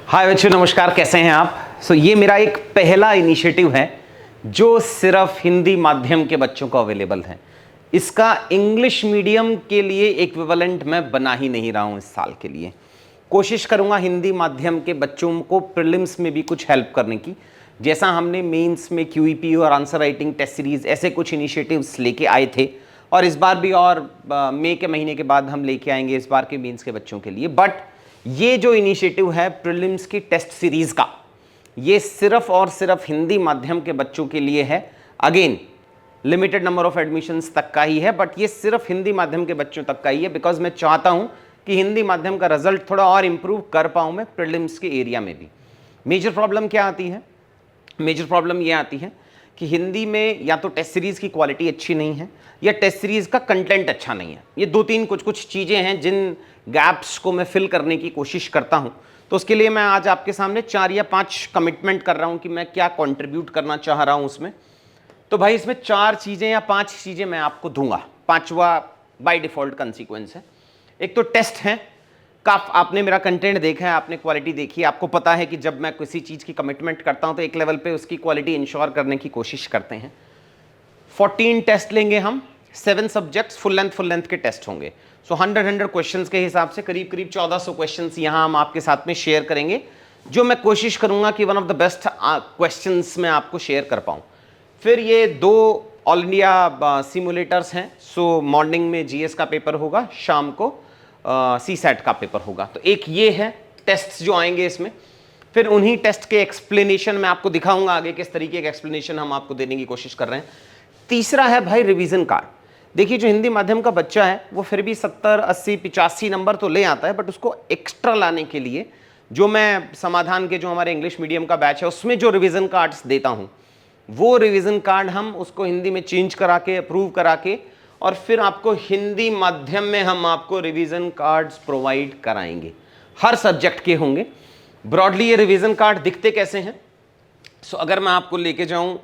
हाय बच्चों, नमस्कार। कैसे हैं आप? ये मेरा एक पहला इनिशिएटिव है जो सिर्फ हिंदी माध्यम के बच्चों को अवेलेबल है। इसका इंग्लिश मीडियम के लिए इक्विवेलेंट मैं बना ही नहीं रहा हूं। इस साल के लिए कोशिश करूंगा हिंदी माध्यम के बच्चों को प्रीलिम्स में भी कुछ हेल्प करने की, जैसा हमने मेंस में क्यूईपी और आंसर राइटिंग टेस्ट सीरीज ऐसे कुछ इनिशिएटिव्स लेके आए थे, और इस बार भी और मई के महीने के बाद हम लेके आएंगे इस बार के मेंस के बच्चों के लिए। बट ये जो इनिशिएटिव है प्रीलिम्स की टेस्ट सीरीज का, ये सिर्फ और सिर्फ हिंदी माध्यम के बच्चों के लिए है। Again limited number of admissions तक का ही है, बट ये सिर्फ हिंदी माध्यम के बच्चों तक का ही है, बिकॉज मैं चाहता हूं कि हिंदी माध्यम का रिजल्ट थोड़ा और इंप्रूव कर पाऊं मैं प्रीलिम्स के एरिया में भी। मेजर प्रॉब्लम क्या आती है? मेजर प्रॉब्लम ये आती है कि हिंदी में या तो टेस्ट सीरीज की क्वालिटी अच्छी नहीं है या टेस्ट सीरीज का कंटेंट अच्छा नहीं है। ये दो तीन कुछ चीज़ें हैं जिन गैप्स को मैं फिल करने की कोशिश करता हूं। तो उसके लिए मैं आज आपके सामने 4 या 5 कमिटमेंट कर रहा हूं कि मैं क्या कंट्रीब्यूट करना चाह रहा हूं उसमें। तो भाई इसमें 4 चीज़ें या 5 चीज़ें मैं आपको दूंगा, 5वां बाय डिफॉल्ट कंसीक्वेंस है। एक तो टेस्ट है। आपने मेरा कंटेंट देखा है, आपने क्वालिटी देखी है, आपको पता है कि जब मैं किसी चीज़ की कमिटमेंट करता हूं तो एक लेवल पे उसकी क्वालिटी इंश्योर करने की कोशिश करते हैं। 14 टेस्ट लेंगे हम, 7 सब्जेक्ट्स, फुल लेंथ के टेस्ट होंगे। सो 100 क्वेश्चंस के हिसाब से करीब 1400 क्वेश्चंस यहाँ हम आपके साथ में शेयर करेंगे, जो मैं कोशिश करूँगा कि one of the best questions मैं आपको शेयर कर पाऊँ। फिर ये 2 ऑल इंडिया सिमुलेटर्स हैं। सो मॉर्निंग में जीएस का पेपर होगा, शाम को सीसैट का पेपर होगा। तो एक ये है टेस्ट जो आएंगे इसमें। फिर उन्हीं टेस्ट के एक्सप्लेनेशन मैं आपको दिखाऊंगा आगे किस तरीके का एक्सप्लेनेशन हम आपको देने की कोशिश कर रहे हैं। तीसरा है भाई रिवीजन कार्ड। देखिए, जो हिंदी माध्यम का बच्चा है वो फिर भी 70, 80, 85 नंबर तो ले आता है, बट उसको एक्स्ट्रा लाने के लिए जो मैं समाधान के जो हमारे इंग्लिश मीडियम का बैच है उसमें जो रिवीजन कार्ड्स देता हूँ, वो रिवीजन कार्ड हम उसको हिंदी में चेंज करा के, अप्रूव करा के, और फिर आपको हिंदी माध्यम में हम आपको रिवीजन कार्ड्स प्रोवाइड कराएंगे। हर सब्जेक्ट के होंगे। ब्रॉडली ये रिवीजन कार्ड दिखते कैसे हैं? सो अगर मैं आपको लेके जाऊं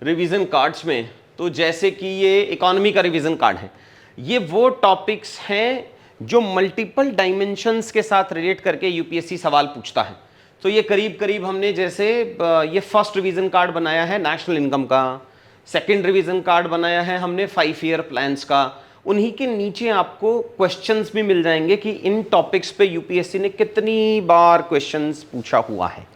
रिवीजन कार्ड्स में, तो जैसे कि ये इकोनॉमी का रिवीजन कार्ड है। ये वो टॉपिक्स हैं जो मल्टीपल डायमेंशंस के साथ रिलेट करके यूपीएससी सवाल पूछता है। तो ये करीब हमने जैसे ये फर्स्ट रिवीजन कार्ड बनाया है नेशनल इनकम का, सेकंड रिवीजन कार्ड बनाया है हमने 5 ईयर प्लान्स का। उन्हीं के नीचे आपको क्वेश्चंस भी मिल जाएंगे कि इन टॉपिक्स पे यूपीएससी ने कितनी बार क्वेश्चंस पूछा हुआ है।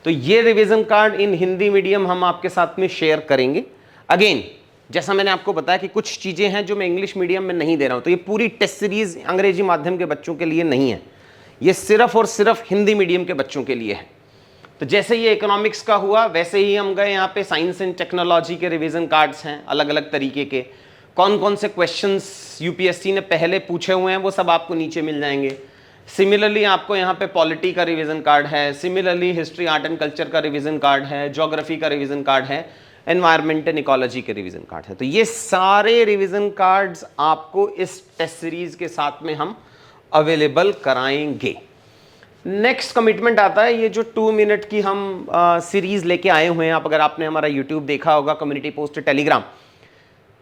तो ये रिवीजन कार्ड इन हिंदी मीडियम हम आपके साथ में शेयर करेंगे। अगेन जैसा मैंने आपको बताया कि कुछ चीज़ें हैं जो मैं इंग्लिश मीडियम में नहीं दे रहा हूँ, तो ये पूरी टेस्ट सीरीज अंग्रेजी माध्यम के बच्चों के लिए नहीं है, ये सिर्फ और सिर्फ हिंदी मीडियम के बच्चों के लिए है। तो जैसे ये इकोनॉमिक्स का हुआ, वैसे ही हम गए यहाँ पे साइंस एंड टेक्नोलॉजी के रिवीजन कार्ड्स हैं अलग अलग तरीके के। कौन कौन से क्वेश्चंस यूपीएससी ने पहले पूछे हुए हैं वो सब आपको नीचे मिल जाएंगे। सिमिलरली आपको यहाँ पे पॉलिटी का रिवीजन कार्ड है, similarly history art and culture का रिवीजन कार्ड है, ज्योग्राफी का रिवीजन कार्ड है, एनवायरमेंट एंड इकोलॉजी के रिवीजन कार्ड है। तो ये सारे रिवीजन कार्ड्स आपको इस टेस्ट सीरीज के साथ में हम अवेलेबल कराएंगे। नेक्स्ट कमिटमेंट आता है ये जो 2 मिनट की हम सीरीज लेके आए हुए हैं। आप अगर आपने हमारा यूट्यूब देखा होगा, कम्युनिटी पोस्ट, टेलीग्राम,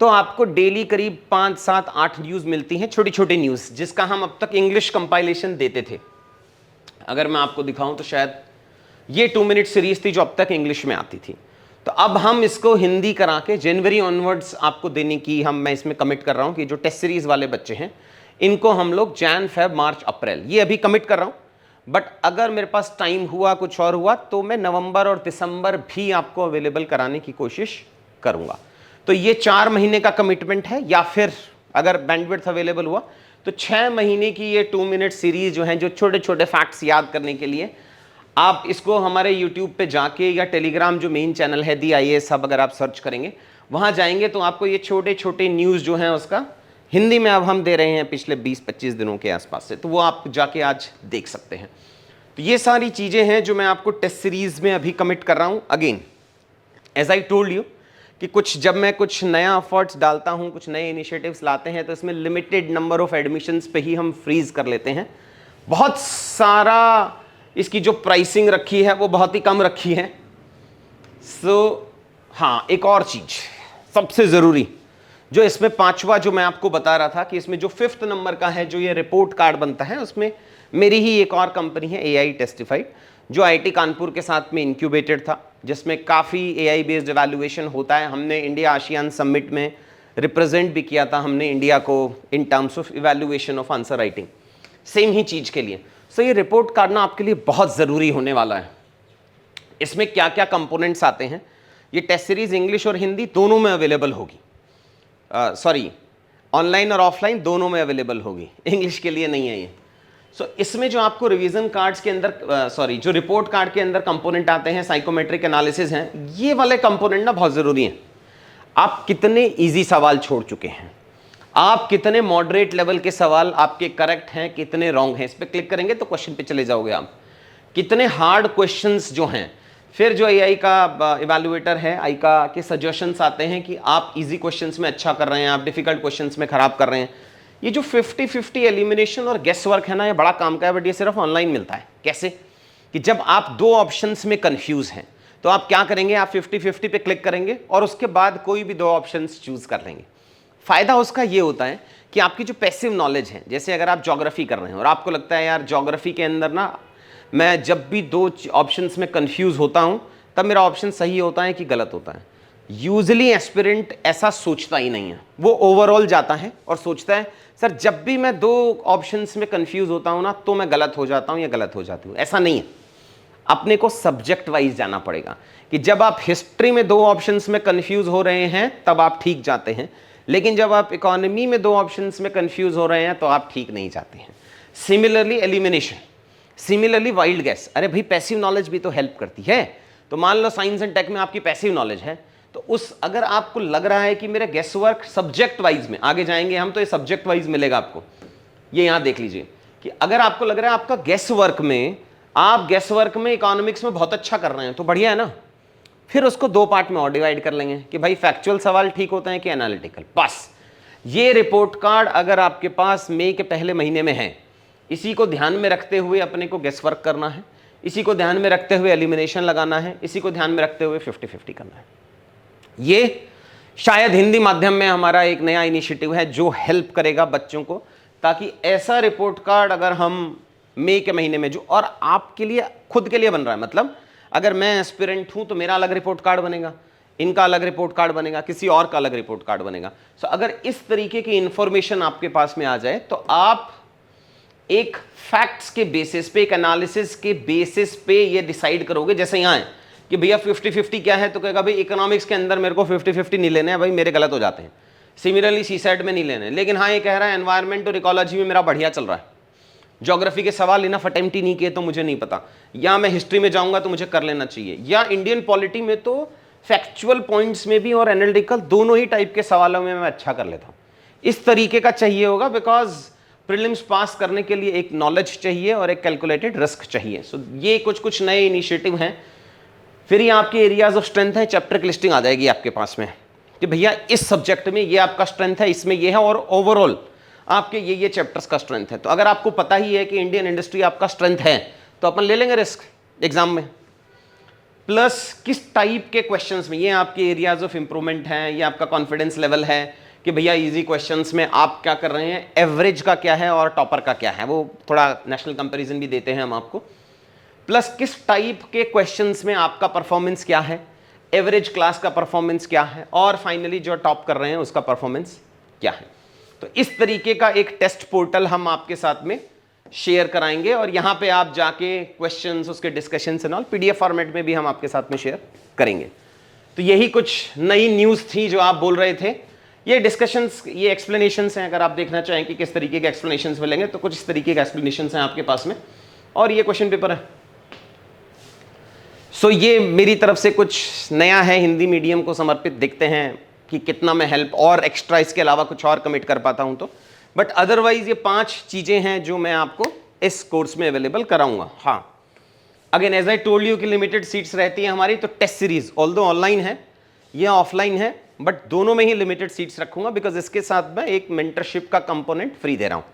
तो आपको डेली करीब 5, 7, 8 न्यूज़ मिलती हैं, छोटी छोटी न्यूज़, जिसका हम अब तक इंग्लिश कंपाइलेशन देते थे। अगर मैं आपको दिखाऊं तो शायद ये 2 मिनट सीरीज थी जो अब तक इंग्लिश में आती थी। तो अब हम इसको हिंदी करा के जनवरी ऑनवर्ड्स आपको देने की मैं इसमें कमिट कर रहा हूँ कि जो टेस्ट सीरीज वाले बच्चे हैं इनको हम लोग जैन, फेब, मार्च, अप्रैल, ये अभी कमिट कर रहा हूँ। बट अगर मेरे पास टाइम हुआ, कुछ और हुआ, तो मैं नवंबर और दिसंबर भी आपको अवेलेबल कराने की कोशिश करूंगा। तो ये 4 महीने का कमिटमेंट है, या फिर अगर बैंडविड्थ अवेलेबल हुआ तो 6 महीने की ये 2 मिनट सीरीज जो है, जो छोटे छोटे फैक्ट्स याद करने के लिए, आप इसको हमारे यूट्यूब पे जाके या टेलीग्राम जो मेन चैनल है दी IAS हब, अगर आप सर्च करेंगे वहाँ जाएंगे तो आपको ये छोटे छोटे न्यूज़ जो हैं उसका हिंदी में अब हम दे रहे हैं पिछले 20-25 दिनों के आसपास से, तो वो आप जाके आज देख सकते हैं। तो ये सारी चीज़ें हैं जो मैं आपको टेस्ट सीरीज़ में अभी कमिट कर रहा हूँ। Again as I told you कि जब मैं कुछ नया एफर्ट्स डालता हूँ, कुछ नए इनिशिएटिव्स लाते हैं, तो इसमें लिमिटेड नंबर ऑफ एडमिशन्स पे ही हम फ्रीज कर लेते हैं। बहुत सारा इसकी जो प्राइसिंग रखी है वो बहुत ही कम रखी है। हाँ, एक और चीज़ सबसे ज़रूरी जो इसमें 5वां जो मैं आपको बता रहा था कि इसमें जो 5th नंबर का है, जो ये रिपोर्ट कार्ड बनता है, उसमें मेरी ही एक और कंपनी है AI टेस्टिफाइड, जो IIT कानपुर के साथ में इंक्यूबेटेड था, जिसमें काफ़ी AI बेस्ड एवेल्युएशन होता है। हमने इंडिया आशियान समिट में रिप्रेजेंट भी किया था हमने इंडिया को in terms of evaluation of answer writing, same ही चीज़ के लिए। सो ये रिपोर्ट कार्ड ना आपके लिए बहुत ज़रूरी होने वाला है। इसमें क्या क्या कंपोनेंट्स आते हैं, ये टेस्ट सीरीज इंग्लिश और हिंदी दोनों में अवेलेबल होगी, सॉरी ऑनलाइन और ऑफलाइन दोनों में अवेलेबल होगी, इंग्लिश के लिए नहीं है ये। सो इसमें जो आपको रिवीजन कार्ड्स के अंदर जो रिपोर्ट कार्ड के अंदर कंपोनेंट आते हैं, साइकोमेट्रिक एनालिसिस हैं, ये वाले कंपोनेंट ना बहुत ज़रूरी हैं। आप कितने इजी सवाल छोड़ चुके हैं, आप कितने मॉडरेट लेवल के सवाल आपके करेक्ट हैं, कितने रॉन्ग हैं, इस पर क्लिक करेंगे तो क्वेश्चन पे चले जाओगे आप। कितने हार्ड क्वेश्चंस जो हैं, फिर जो AI का इवैल्यूएटर है, आईका के सजेशंस आते हैं कि आप इजी क्वेश्चंस में अच्छा कर रहे हैं, आप डिफिकल्ट क्वेश्चंस में खराब कर रहे हैं। ये जो 50-50 एलिमिनेशन और गेस वर्क है ना, ये बड़ा काम का है, बट ये सिर्फ ऑनलाइन मिलता है। कैसे कि जब आप दो ऑप्शंस में कंफ्यूज हैं तो आप क्या करेंगे, आप 50-50 पे क्लिक करेंगे और उसके बाद कोई भी दो ऑप्शंस चूज कर लेंगे। फायदा उसका ये होता है कि आपकी जो पैसिव नॉलेज है, जैसे अगर आप ज्योग्राफी कर रहे हैं और आपको लगता है यार ज्योग्राफी के अंदर ना मैं जब भी दो ऑप्शंस में कंफ्यूज होता हूं तब मेरा ऑप्शन सही होता है कि गलत होता है। यूजुअली एस्पिरेंट ऐसा सोचता ही नहीं है, वो ओवरऑल जाता है और सोचता है सर जब भी मैं दो ऑप्शंस में कंफ्यूज होता हूं ना तो मैं गलत हो जाता हूं या गलत हो जाती हूं। ऐसा नहीं है, अपने को सब्जेक्ट वाइज जाना पड़ेगा कि जब आप हिस्ट्री में दो ऑप्शंस में कंफ्यूज हो रहे हैं तब आप ठीक जाते हैं, लेकिन जब आप इकोनॉमी में दो ऑप्शंस में कंफ्यूज हो रहे हैं तो आप ठीक नहीं जाते हैं। Similarly elimination, similarly wild gas. अरे भाई पैसिव नॉलेज भी तो हेल्प करती है। तो मान लो साइंस एंड टेक में आपकी पैसिव नॉलेज है, तो उस अगर आपको लग रहा है कि मेरा गेस वर्क सब्जेक्ट वाइज में, आगे जाएंगे हम तो ये सब्जेक्ट वाइज मिलेगा आपको, ये यहां देख लीजिए कि अगर आपको लग रहा है आपका गेस वर्क में, आप गेस वर्क में इकोनॉमिक्स में बहुत अच्छा कर रहे हैं तो बढ़िया है ना, फिर उसको दो पार्ट में और डिवाइड कर लेंगे कि भाई फैक्चुअल सवाल ठीक होते हैं कि एनालिटिकल। बस ये रिपोर्ट कार्ड अगर आपके पास मई के पहले महीने में है, इसी को ध्यान में रखते हुए अपने को गेस वर्क करना है, इसी को ध्यान में रखते हुए एलिमिनेशन लगाना है, इसी को ध्यान में रखते हुए 50-50 करना है। ये शायद हिंदी माध्यम में हमारा एक नया इनिशिएटिव है जो हेल्प करेगा बच्चों को, ताकि ऐसा रिपोर्ट कार्ड अगर हम मई के महीने में जो और आपके लिए खुद के लिए बन रहा है, मतलब अगर मैं एस्पिरेंट हूं तो मेरा अलग रिपोर्ट कार्ड बनेगा, इनका अलग रिपोर्ट कार्ड बनेगा, किसी और का अलग रिपोर्ट कार्ड बनेगा। सो अगर इस तरीके की इंफॉर्मेशन आपके पास में आ जाए तो आप एक फैक्ट्स के बेसिस पे, एक एनालिसिस के बेसिस पे ये डिसाइड करोगे। जैसे यहाँ है कि भैया 50-50 क्या है, तो कहेगा भाई इकोनॉमिक्स के अंदर मेरे को 50-50 नहीं लेने हैं, भाई मेरे गलत हो जाते हैं। सिमिलरली सीसेट में नहीं लेने, लेकिन हाँ ये कह रहा है एनवायरमेंट और इकोलॉजी में मेरा बढ़िया चल रहा है, ज्योग्राफी के सवाल इनफ अटेम्प्ट ही नहीं किए तो मुझे नहीं पता, या मैं हिस्ट्री में जाऊंगा तो मुझे कर लेना चाहिए, या इंडियन पॉलिटी में तो फैक्चुअल पॉइंट्स में भी और एनालिटिकल दोनों ही टाइप के सवालों में मैं अच्छा कर लेता हूँ। इस तरीके का चाहिए होगा, बिकॉज प्रीलिम्स पास करने के लिए एक नॉलेज चाहिए और एक कैलकुलेटेड रिस्क चाहिए। सो ये कुछ नए इनिशिएटिव हैं। फिर ये आपके एरियाज ऑफ स्ट्रेंथ है, चैप्टर की लिस्टिंग आ जाएगी आपके पास में कि भैया इस सब्जेक्ट में ये आपका स्ट्रेंथ है, इसमें ये है, और ओवरऑल आपके ये चैप्टर्स का स्ट्रेंथ है। तो अगर आपको पता ही है कि इंडियन इंडस्ट्री आपका स्ट्रेंथ है तो अपन ले लेंगे रिस्क एग्जाम में। प्लस किस टाइप के क्वेश्चंस में, ये आपके एरियाज ऑफ इंप्रूवमेंट हैं, ये आपका कॉन्फिडेंस लेवल है कि भैया इजी क्वेश्चंस में आप क्या कर रहे हैं, एवरेज का क्या है और टॉपर का क्या है, वो थोड़ा नेशनल कंपैरिजन भी देते हैं हम आपको। प्लस किस टाइप के क्वेश्चंस में आपका परफॉर्मेंस क्या है, एवरेज क्लास का परफॉर्मेंस क्या है, और फाइनली जो टॉप कर रहे हैं उसका परफॉर्मेंस क्या है। तो इस तरीके का एक टेस्ट पोर्टल हम आपके साथ में शेयर कराएंगे, और यहाँ पे आप जाके क्वेश्चंस, उसके discussions and all PDF format में भी हम आपके साथ में शेयर करेंगे। तो यही कुछ नई न्यूज़ थी जो आप बोल रहे थे। ये डिस्कशंस, ये एक्सप्लेनेशंस हैं, अगर आप देखना चाहें कि किस तरीके के एक्सप्लेनेशंस मिलेंगे तो कुछ इस तरीके के एक्सप्लेनेशंस हैं आपके पास में, और ये क्वेश्चन पेपर है। सो ये मेरी तरफ से कुछ नया है हिंदी मीडियम को समर्पित। देखते हैं कि कितना मैं हेल्प और एक्स्ट्रा इसके अलावा कुछ और कमिट कर पाता हूं तो, बट अदरवाइज ये 5 चीजें हैं जो मैं आपको इस कोर्स में अवेलेबल कराऊंगा। हाँ, again as I told you कि लिमिटेड सीट्स रहती हैं हमारी, तो टेस्ट सीरीज ऑल्दो ऑनलाइन है या ऑफलाइन है, बट दोनों में ही लिमिटेड सीट्स रखूंगा, बिकॉज इसके साथ मैं एक मेंटरशिप का कंपोनेंट फ्री दे रहा हूं,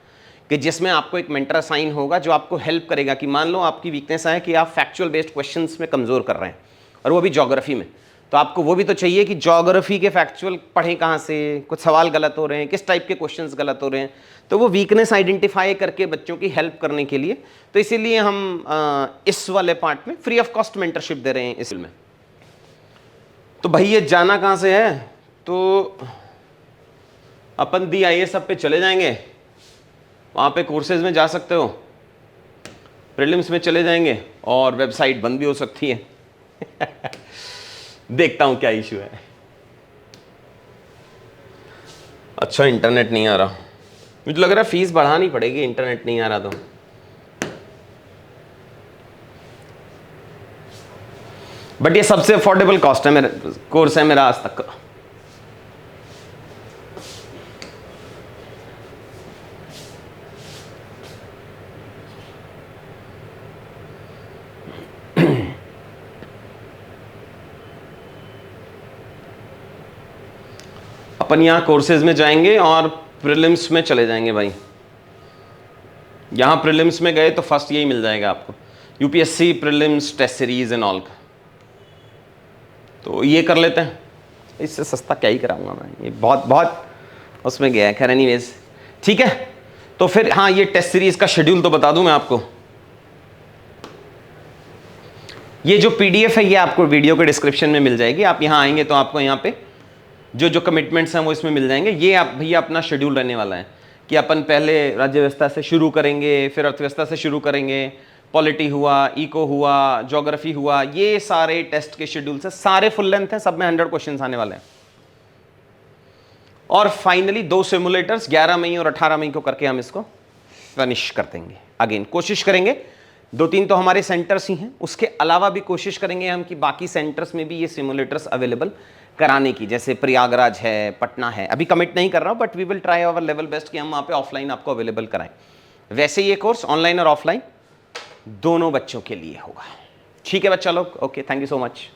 कि जिसमें आपको एक मेंटर असाइन होगा जो आपको हेल्प करेगा कि मान लो आपकी वीकनेस है कि आप फैक्चुअल बेस्ड क्वेश्चंस में कमजोर कर रहे हैं, और वो भी ज्योग्राफी में, तो आपको वो भी तो चाहिए कि ज्योग्राफी के फैक्चुअल पढ़ें कहाँ से, कुछ सवाल गलत हो रहे हैं, किस टाइप के क्वेश्चंस गलत हो रहे हैं, तो वो वीकनेस आइडेंटिफाई करके बच्चों की हेल्प करने के लिए, तो इसीलिए हम इस वाले पार्ट में फ्री ऑफ कॉस्ट मेंटरशिप दे रहे हैं इस में। तो भाई ये जाना कहाँ से है, तो अपन DIA सब पे चले जाएंगे, वहाँ पे कोर्सेज में जा सकते हो, प्रीलिम्स में चले जाएंगे, और वेबसाइट बंद भी हो सकती है देखता हूं क्या इशू है। अच्छा इंटरनेट नहीं आ रहा, मुझे लग रहा है फीस बढ़ानी पड़ेगी, इंटरनेट नहीं आ रहा तो। बट ये सबसे अफोर्डेबल कॉस्ट है, मेरा कोर्स है मेरा आज तक का। अपन यहाँ कोर्सेज में जाएंगे और प्रीलिम्स में चले जाएंगे भाई। यहाँ प्रीलिम्स में गए तो फर्स्ट यही मिल जाएगा आपको, UPSC prelims test series and all का। तो ये कर लेते हैं, इससे सस्ता क्या ही कराऊंगा मैं, ये बहुत बहुत उसमें गया है। खैर एनीवेज ठीक है। तो फिर हाँ, ये टेस्ट सीरीज का शेड्यूल तो बता दूं मैं आपको। ये जो PDF है ये आपको वीडियो के डिस्क्रिप्शन में मिल जाएगी। आप यहाँ आएंगे तो आपको यहाँ पे जो जो कमिटमेंट्स हैं वो इसमें मिल जाएंगे। ये आप भैया अपना शेड्यूल रहने वाला है कि अपन पहले राज्य व्यवस्था से शुरू करेंगे, फिर अर्थव्यवस्था से शुरू करेंगे, पॉलिटी हुआ, इको हुआ, ज्योग्राफी हुआ, ये सारे टेस्ट के शेड्यूल से सारे फुल लेंथ हैं, सब में 100 क्वेश्चंस आने वाले हैं। और फाइनली 2 सिमुलेटर्स 11 मई और 18 मई को करके हम इसको फिनिश कर देंगे। अगेन कोशिश करेंगे, 2-3 तो हमारे सेंटर्स ही हैं, उसके अलावा भी कोशिश करेंगे हम कि बाकी सेंटर्स में भी ये सिमुलेटर्स अवेलेबल कराने की, जैसे प्रयागराज है, पटना है। अभी कमिट नहीं कर रहा हूं, but we will try our level best कि हम वहां पे ऑफलाइन आपको अवेलेबल कराएं। वैसे ये कोर्स ऑनलाइन और ऑफलाइन दोनों बच्चों के लिए होगा। ठीक है बच्चा लोग, okay, thank you so much.